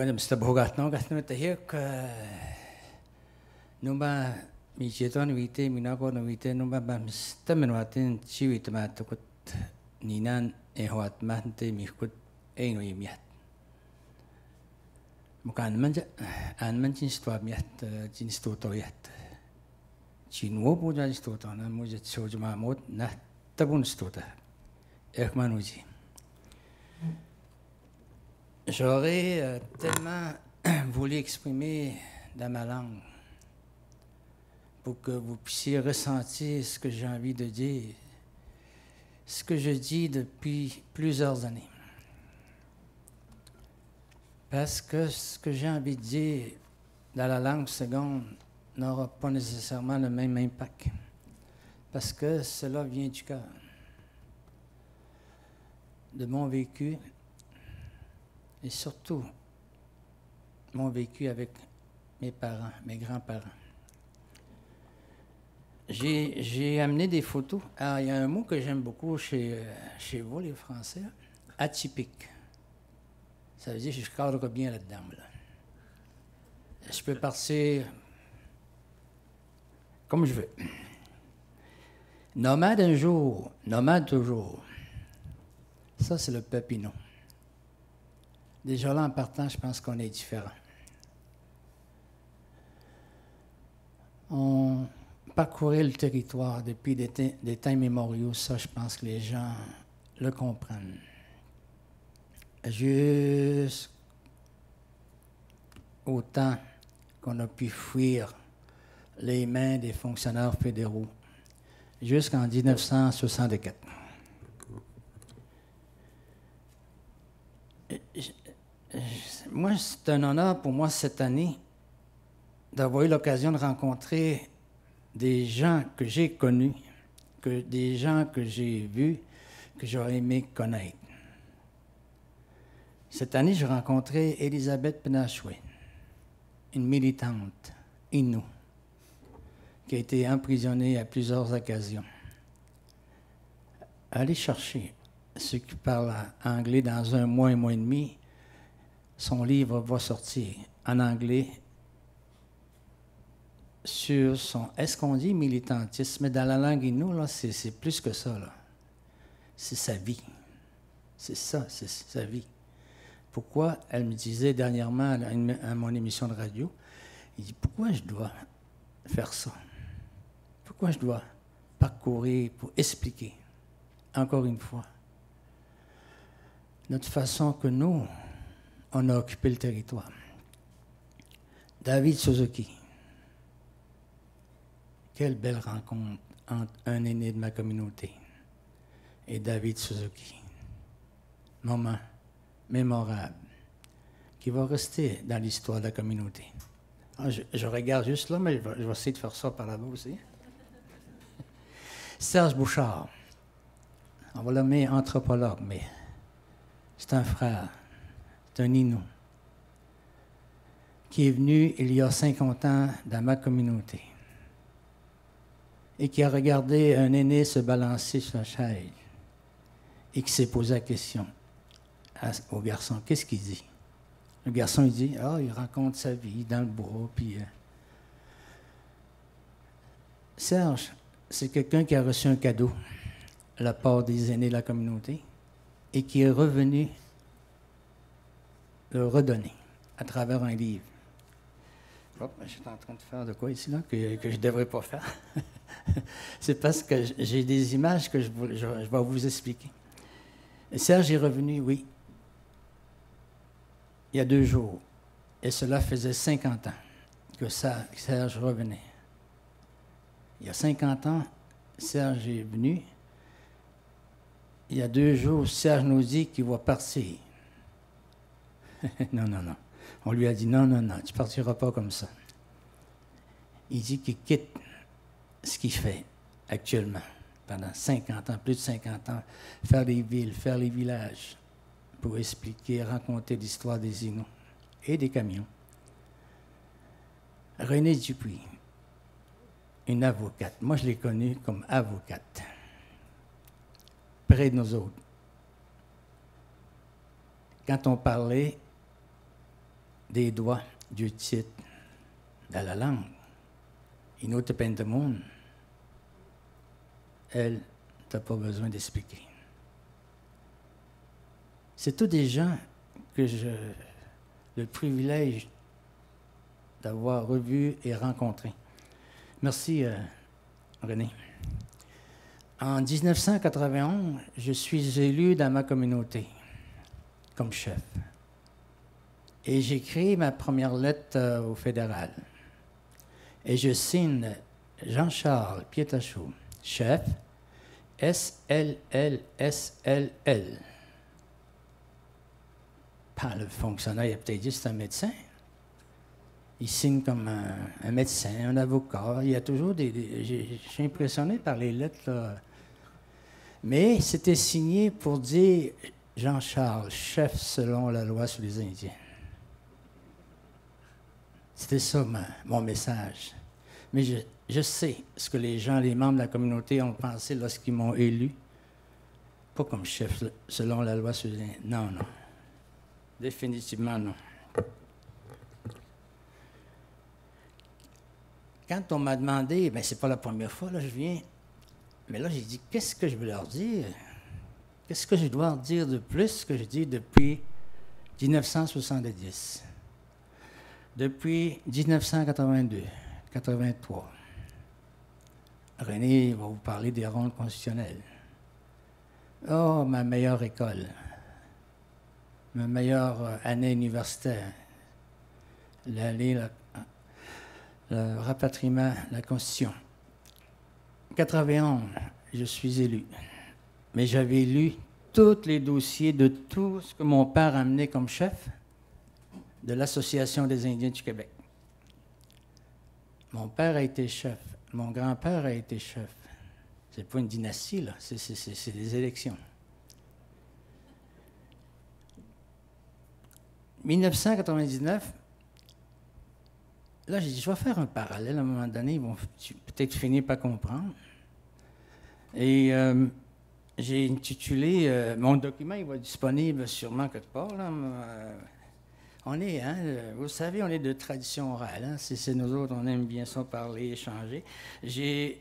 Bueno, Mr. Bogatno, Gatnotahik, Numa Micheton Vite, Minago Vite, Numa Bamstamenwatin, Chivitamatukut, Ninan, Ehoat Mante, Mikut, Eno Yemiat. Mukan Manja, and Manchin Miat, Jinstotoyat. Chinwo Bujanstotana, Mujet Sojamamot, Nat Tabunstota, Ermanuji. J'aurais tellement voulu exprimer dans ma langue pour que vous puissiez ressentir ce que j'ai envie de dire, ce que je dis depuis plusieurs années. Parce que ce que j'ai envie de dire dans la langue seconde n'aura pas nécessairement le même impact. Parce que cela vient du cœur, de mon vécu, et surtout mon vécu avec mes parents, mes grands-parents. J'ai amené des photos. Alors, il y a un mot que j'aime beaucoup chez vous, les Français, atypique. Ça veut dire que je cadre bien là-dedans. Là. Je peux partir comme je veux. Nomade un jour, nomade toujours. Ça, c'est le Pépinot. Déjà là, en partant, je pense qu'on est différents. On parcourait le territoire depuis des temps immémoriaux. Ça, je pense que les gens le comprennent. Jusqu'au temps qu'on a pu fuir les mains des fonctionnaires fédéraux, jusqu'en 1964. Moi, c'est un honneur pour moi cette année d'avoir eu l'occasion de rencontrer des gens que j'ai connus, des gens que j'ai vus, que j'aurais aimé connaître. Cette année, j'ai rencontré Elisabeth Penachoué, une militante Innu, qui a été emprisonnée à plusieurs occasions. Allez chercher ceux qui parlent anglais dans un mois et demi. Son livre va sortir en anglais sur son, est-ce qu'on dit militantisme? Mais dans la langue Innu, là, c'est plus que ça. Là. C'est sa vie. C'est ça, c'est sa vie. Pourquoi? Elle me disait dernièrement à mon émission de radio, il dit, pourquoi je dois faire ça? Pourquoi je dois parcourir pour expliquer, encore une fois, notre façon que nous, on a occupé le territoire. David Suzuki. Quelle belle rencontre entre un aîné de ma communauté et David Suzuki. Moment mémorable qui va rester dans l'histoire de la communauté. Alors, je regarde juste là, mais je vais essayer de faire ça par là-bas aussi. Serge Bouchard. On va l'appeler anthropologue, mais c'est un frère. C'est un Innu qui est venu il y a 50 ans dans ma communauté et qui a regardé un aîné se balancer sur la chaise et qui s'est posé la question au garçon, qu'est-ce qu'il dit? Le garçon, il dit, il raconte sa vie dans le bois, puis... Serge, c'est quelqu'un qui a reçu un cadeau de la part des aînés de la communauté et qui est revenu le redonner à travers un livre. Hop, je suis en train de faire de quoi ici, là, que je ne devrais pas faire. C'est parce que j'ai des images que je vais vous expliquer. Et Serge est revenu, oui, il y a 2 jours. Et cela faisait 50 ans que Serge revenait. Il y a 50 ans, Serge est venu. Il y a 2 jours, Serge nous dit qu'il va partir. Non. On lui a dit non, tu ne partiras pas comme ça. Il dit qu'il quitte ce qu'il fait actuellement, pendant 50 ans, plus de 50 ans, faire les villes, faire les villages, pour expliquer, raconter l'histoire des Innu et des camions. Renée Dupuis, une avocate. Moi, je l'ai connue comme avocate, près de nous autres. Quand on parlait, des doigts, du titre, de la langue. Une autre peine de monde. Elle, t'as pas besoin d'expliquer. C'est tous des gens que j'ai le privilège d'avoir revus et rencontrés. Merci, René. En 1991, je suis élu dans ma communauté comme chef. Et j'écris ma première lettre au fédéral. Et je signe Jean-Charles Pietachou, chef, SLLSLL. Le fonctionnaire, il a peut-être dit c'est un médecin. Il signe comme un médecin, un avocat. Il y a toujours je suis impressionné par les lettres, là. Mais c'était signé pour dire Jean-Charles, chef selon la loi sur les Indiens. C'était ça mon message. Mais je sais ce que les gens, les membres de la communauté ont pensé lorsqu'ils m'ont élu. Pas comme chef selon la loi sur les Indiens. Non, non. Définitivement non. Quand on m'a demandé, bien, c'est pas la première fois, là, je viens, mais là, j'ai dit, qu'est-ce que je veux leur dire? Qu'est-ce que je dois leur dire de plus que je dis depuis 1970? Depuis 1982, 83. René va vous parler des rondes constitutionnelles. Oh, ma meilleure école. Ma meilleure année universitaire, le rapatriement, la Constitution. 91, je suis élu. Mais j'avais lu tous les dossiers de tout ce que mon père a amené comme chef de l'Association des Indiens du Québec. Mon père a été chef. Mon grand-père a été chef. C'est pas une dynastie, là. C'est des élections. 1999, là, j'ai dit, je vais faire un parallèle. À un moment donné, ils vont peut-être finir par comprendre. Et j'ai intitulé, mon document, il va être disponible sûrement quelque part. Là, on est, hein, vous savez, on est de tradition orale. Hein, c'est nous autres, on aime bien ça parler, échanger. J'ai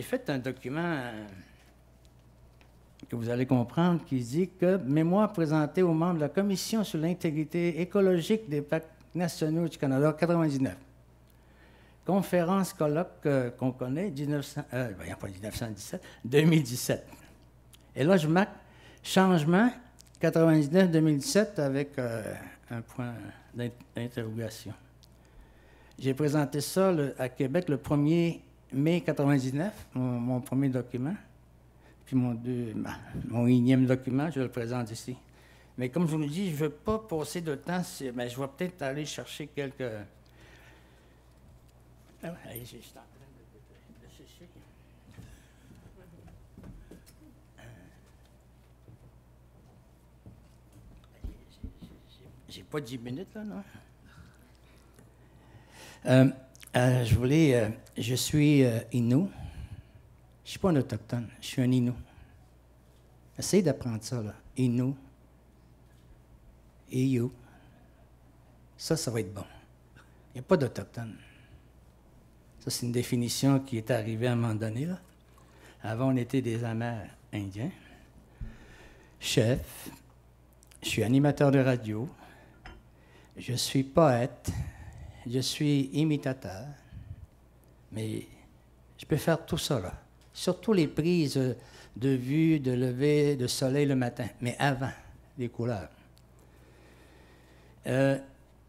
fait un document que vous allez comprendre, qui dit que mémoire présentée aux membres de la Commission sur l'intégrité écologique des parcs nationaux du Canada, 99. Conférence colloque qu'on connaît, 2017. Et là, je marque changement 99-2017 avec un point d'interrogation. J'ai présenté ça à Québec le 1er mai 99, mon premier document. Puis mon énième document, je le présente ici. Mais comme je vous le dis, je ne veux pas passer de temps, mais je vais peut-être aller chercher quelques... Ah, allez, je suis en train de chercher. J'ai pas 10 minutes, là, non? Je suis Innu. Je ne suis pas un autochtone, je suis un Innu. Essayez d'apprendre ça, là. Innu. Iyu. Ça va être bon. Il n'y a pas d'autochtone. Ça, c'est une définition qui est arrivée à un moment donné, là. Avant, on était des Amérindiens. Chef. Je suis animateur de radio. Je suis poète. Je suis imitateur. Mais je peux faire tout ça, là. Surtout les prises de vue, de lever de soleil le matin, mais avant les couleurs.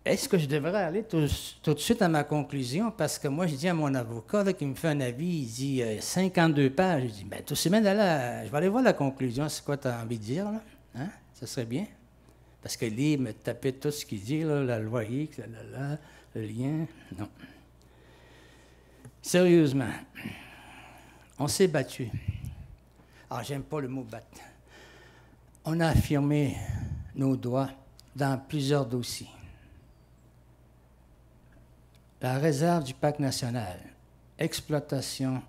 Est-ce que je devrais aller tout de suite à ma conclusion? Parce que moi, je dis à mon avocat là, qui me fait un avis, il dit 52 pages. Je dis, bien, tout de suite, je vais aller voir la conclusion. C'est quoi tu as envie de dire, là? Hein? Ça serait bien. Parce que lui, il me tapait tout ce qu'il dit, là, la loi X, le lien. Non. Sérieusement. On s'est battu. Ah, j'aime pas le mot battre. On a affirmé nos droits dans plusieurs dossiers. La réserve du parc national, exploitation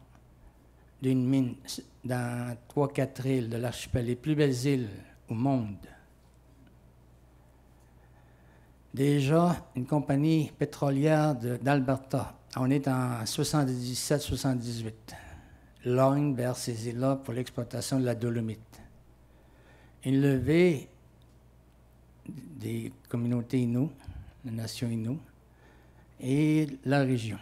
d'une mine dans 3-4 îles de l'archipel, les plus belles îles au monde. Déjà, une compagnie pétrolière d'Alberta, on est en 77-78, logne vers ces îles-là pour l'exploitation de la dolomite. Une levée des communautés Innu, la nation Innu, et la région.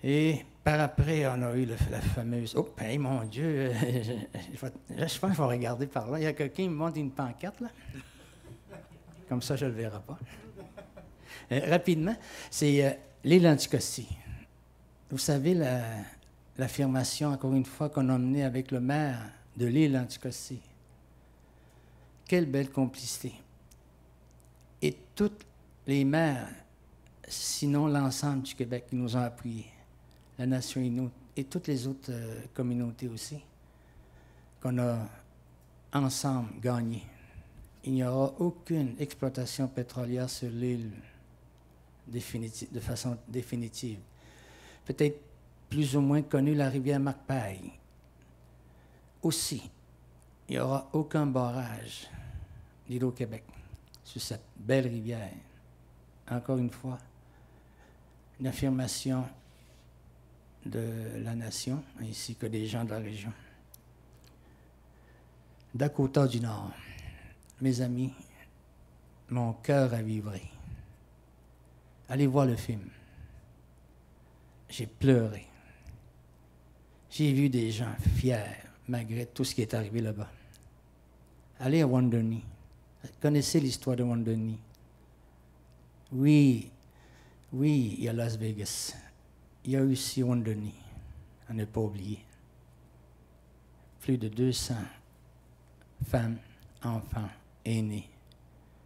Et par après, on a eu la fameuse... Oh, hey, mon Dieu, je pense que je vais regarder par là. Il y a quelqu'un qui me montre une pancarte, là. Comme ça, je ne le verrai pas. Rapidement, c'est l'île Anticosti. Vous savez, l'affirmation, encore une fois, qu'on a menée avec le maire de l'île Anticosti. Quelle belle complicité. Et toutes les maires, sinon l'ensemble du Québec, qui nous ont appuyés, la nation Innu et toutes les autres communautés aussi, qu'on a ensemble gagné. Il n'y aura aucune exploitation pétrolière sur l'île de façon définitive. Peut-être plus ou moins connue la rivière Macpaille. Aussi, il n'y aura aucun barrage d'Hydro-Québec sur cette belle rivière. Encore une fois, une affirmation de la nation ainsi que des gens de la région. Dakota du Nord. Mes amis, mon cœur a vibré. Allez voir le film. J'ai pleuré. J'ai vu des gens fiers malgré tout ce qui est arrivé là-bas. Allez à Wounded Knee. Connaissez l'histoire de Wounded Knee. Oui, il y a Las Vegas. Il y a aussi Wounded Knee. À ne pas oublier. Plus de 200 femmes, enfants, aînés,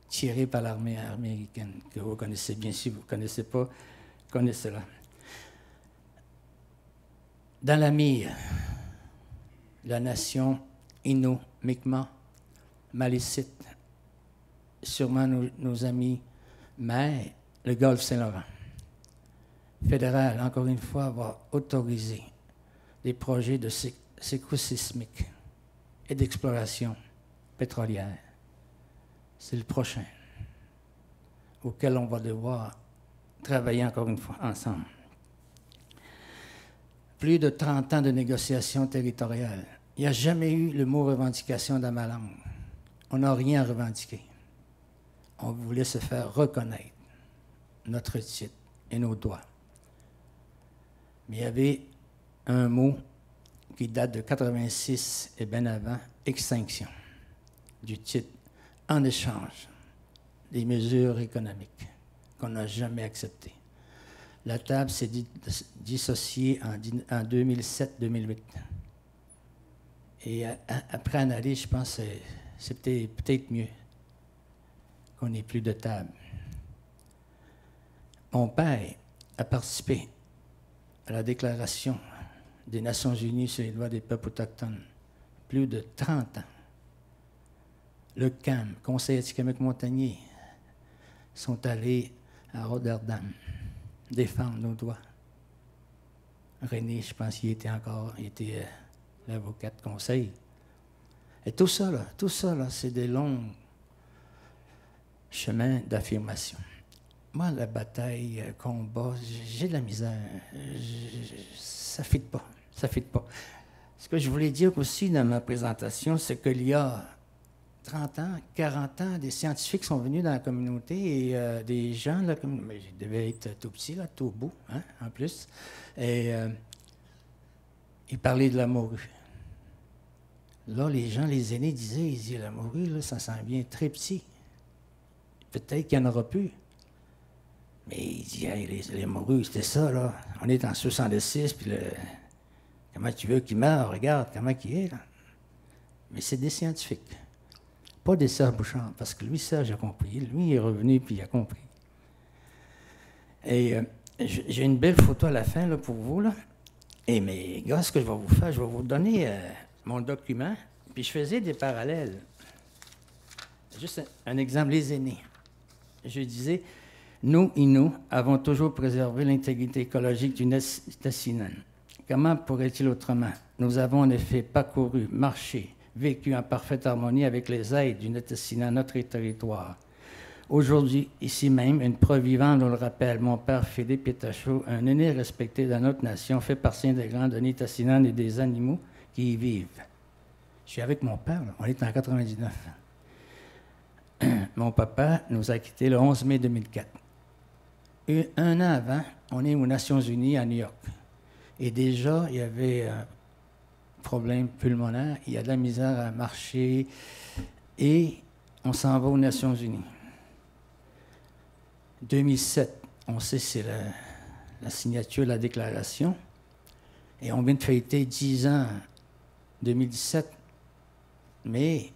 tirés par l'armée américaine, que vous connaissez bien. Si vous ne connaissez pas, connaissez-la. Dans la mire, la nation Innu, Mi'kmaq, Malécite, sûrement nos amis, mais le Golfe Saint-Laurent. Fédéral, encore une fois, va autoriser des projets de secours sismique et d'exploration pétrolière. C'est le prochain auquel on va devoir travailler encore une fois ensemble. Plus de 30 ans de négociations territoriales. Il n'y a jamais eu le mot revendication dans ma langue. On n'a rien revendiqué. On voulait se faire reconnaître notre titre et nos droits. Mais il y avait un mot qui date de 86 et bien avant, extinction du titre en échange des mesures économiques qu'on n'a jamais acceptées. La table s'est dissociée en 2007-2008. Et après analyse, je pense que c'était peut-être mieux qu'on n'ait plus de table. Mon père a participé à la Déclaration des Nations Unies sur les droits des peuples autochtones, plus de 30 ans. Le CAM, Conseil éthique montagnier, sont allés à Rotterdam défendre nos droits. René, je pense qu'il était l'avocat de conseil. Et tout ça, c'est des longs chemins d'affirmation. Moi, la bataille, combat, j'ai de la misère. Ça ne fit pas. Ce que je voulais dire aussi dans ma présentation, c'est qu'il y a 30 ans, 40 ans, des scientifiques sont venus dans la communauté et des gens de la communauté, mais je devais être tout petit, là, tout beau, hein, en plus, et ils parlaient de la morue. Là, les gens, les aînés disaient, la morue, là, ça s'en vient très petit. Peut-être qu'il n'y en aura plus. Mais il dit, hey, les morues, c'était ça, là. On est en 66, puis comment tu veux qu'il meure? Regarde comment il est, là. Mais c'est des scientifiques. Pas des Serge Bouchard, parce que lui, Serge a compris. Lui, il est revenu, puis il a compris. Et j'ai une belle photo à la fin, là, pour vous, là. Et mais, gars, ce que je vais vous faire, je vais vous donner mon document, puis je faisais des parallèles. Juste un exemple, les aînés. Je disais, nous, Innu, avons toujours préservé l'intégrité écologique du Nez-Tessinan. Comment pourrait-il autrement? Nous avons en effet parcouru, marché, vécu en parfaite harmonie avec les aides du destinant à notre territoire. Aujourd'hui, ici même, une preuve vivante nous le rappelle. Mon père Philippe Pétachot, un aîné respecté dans notre nation, fait partie intégrante de Nitassinan et des animaux qui y vivent. Je suis avec mon père, là. On est en 99. Mon papa nous a quittés le 11 mai 2004. Et un an avant, on est aux Nations Unies à New York. Et déjà, il y avait un problème pulmonaire, il y a de la misère à marcher, et on s'en va aux Nations Unies. 2007, on sait c'est la signature de la déclaration, et on vient de fêter 10 ans, 2017, mais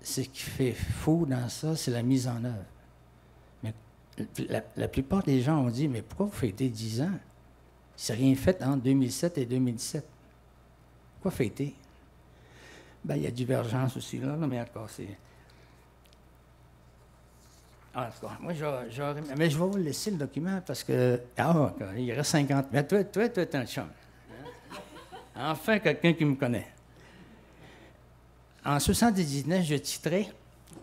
ce qui fait fou dans ça, c'est la mise en œuvre. Mais la plupart des gens ont dit, mais pourquoi vous fêtez 10 ans? C'est rien fait entre 2007 et 2017. Pourquoi fêter? Ben, il y a divergence aussi, là, mais encore, c'est... En tout cas, moi, mais je vais vous laisser le document parce que... Ah, il reste 50... Mais toi, t'es un chum. Enfin, quelqu'un qui me connaît. En 1979, je titrais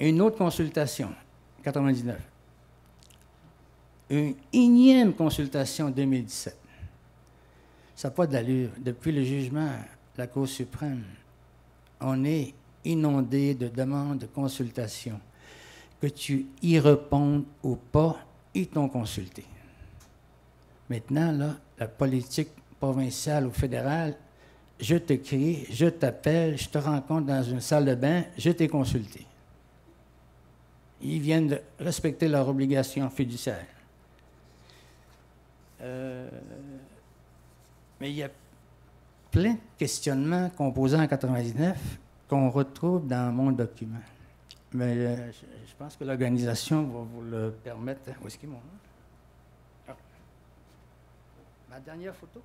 une autre consultation, 99. Une énième consultation, 2017. Ça n'a pas d'allure. Depuis le jugement de la Cour suprême, on est inondé de demandes de consultation. Que tu y répondes ou pas, ils t'ont consulté. Maintenant, là, la politique provinciale ou fédérale, je t'écris, je t'appelle, je te rencontre dans une salle de bain, je t'ai consulté. Ils viennent de respecter leurs obligations fiduciaires. Mais il y a plein de questionnements composés en 99 qu'on retrouve dans mon document. Mais je pense que l'organisation va vous le permettre. Où est-ce qu'il est mon nom? Ah. Ma dernière photo?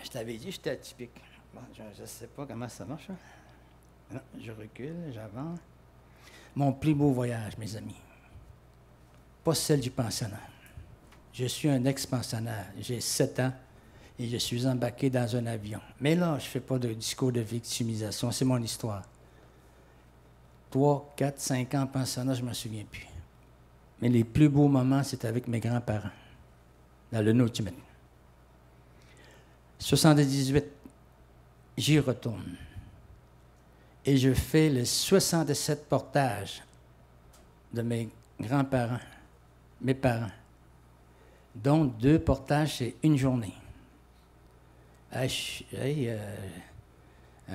Je t'avais dit que j'étais atypique. Bon, je ne sais pas comment ça marche. Hein? Non, je recule, j'avance. Mon plus beau voyage, mes amis. Pas celle du pensionnat. Je suis un ex-pensionnaire. J'ai 7 ans et je suis embarqué dans un avion. Mais là, je ne fais pas de discours de victimisation. C'est mon histoire. 3, 4, 5 ans en pensionnat, je ne me souviens plus. Mais les plus beaux moments, c'était avec mes grands-parents, dans le Nord-Tibet. 78, j'y retourne. Et je fais les 67 portages de mes grands-parents, mes parents, dont 2 portages, c'est une journée. Un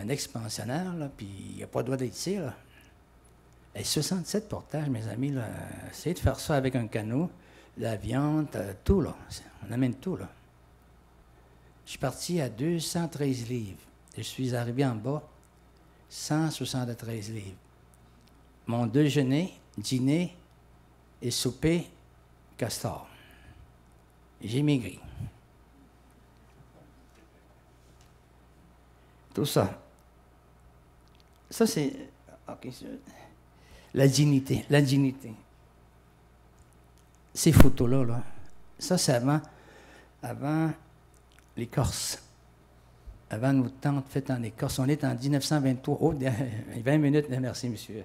ex-pensionnaire, là, puis il n'y a pas le droit d'être ici, là. Et 67 portages, mes amis, là, essayez de faire ça avec un canot, la viande, tout, là. On amène tout, là. Je suis parti à 213 livres. Et je suis arrivé en bas, 173 livres. Mon déjeuner, dîner et souper, castor. J'ai maigri. Tout ça. Ça, c'est... OK. La dignité. La dignité. Ces photos-là, là, ça, c'est avant l'Écorce. Avant nos tentes faites en Écorce. On est en 1923. Oh, 20 minutes, merci, monsieur.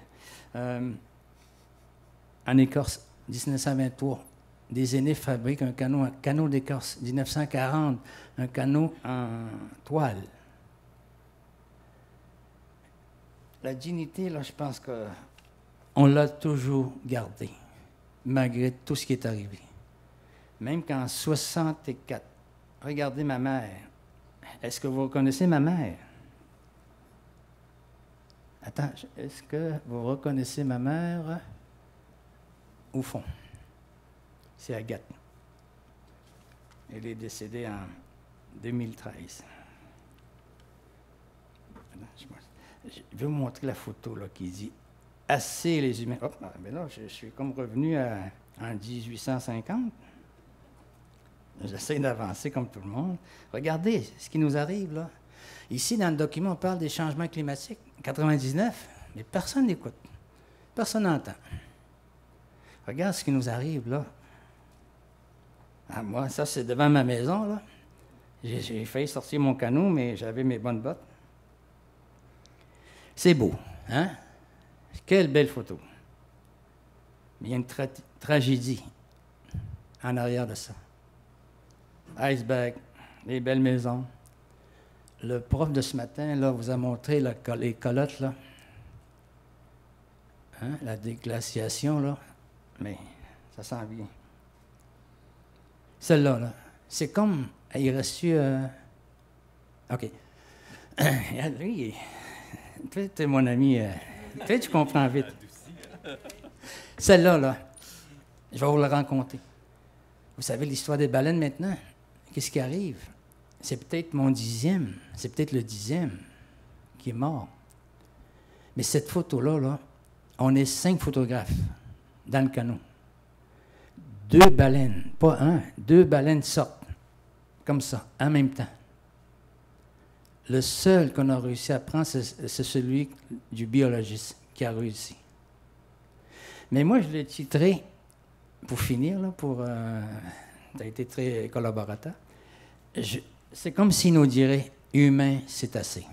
En Écorce, 1923. Des aînés fabriquent un canot d'Écorce. 1940, un canot en toile. La dignité, là, je pense qu'on l'a toujours gardée, malgré tout ce qui est arrivé. Même qu'en 64, regardez ma mère. Est-ce que vous reconnaissez ma mère? Attends, est-ce que vous reconnaissez ma mère au fond? C'est Agathe. Elle est décédée en 2013. Je vais vous montrer la photo là, qui dit « Assez les humains ». Oh, mais là, je suis comme revenu en 1850. J'essaie d'avancer comme tout le monde. Regardez ce qui nous arrive, là. Ici, dans le document, on parle des changements climatiques. 99, mais personne n'écoute. Personne n'entend. Regarde ce qui nous arrive, là. Ah, moi, ça, c'est devant ma maison, là. J'ai failli sortir mon canot, mais j'avais mes bonnes bottes. C'est beau, hein? Quelle belle photo. Mais il y a une tragédie en arrière de ça. Iceberg, les belles maisons. Le prof de ce matin, là, vous a montré les calottes, là. Hein? La déglaciation, là. Mais ça sent bien. Celle-là, là, c'est comme... Il reste... OK. Lui, tu es mon ami. Tu comprends vite. Celle-là, là, je vais vous la raconter. Vous savez l'histoire des baleines maintenant? Qu'est-ce qui arrive? C'est peut-être mon 10e, c'est peut-être le 10e qui est mort. Mais cette photo-là, là, on est 5 photographes dans le canot. 2 baleines, pas 1, 2 baleines sortent, comme ça, en même temps. Le seul qu'on a réussi à prendre, c'est celui du biologiste qui a réussi. Mais moi, je l'ai titré, pour finir, là, tu as été très collaborateur, c'est comme s'il nous dirait « Humain, c'est assez ».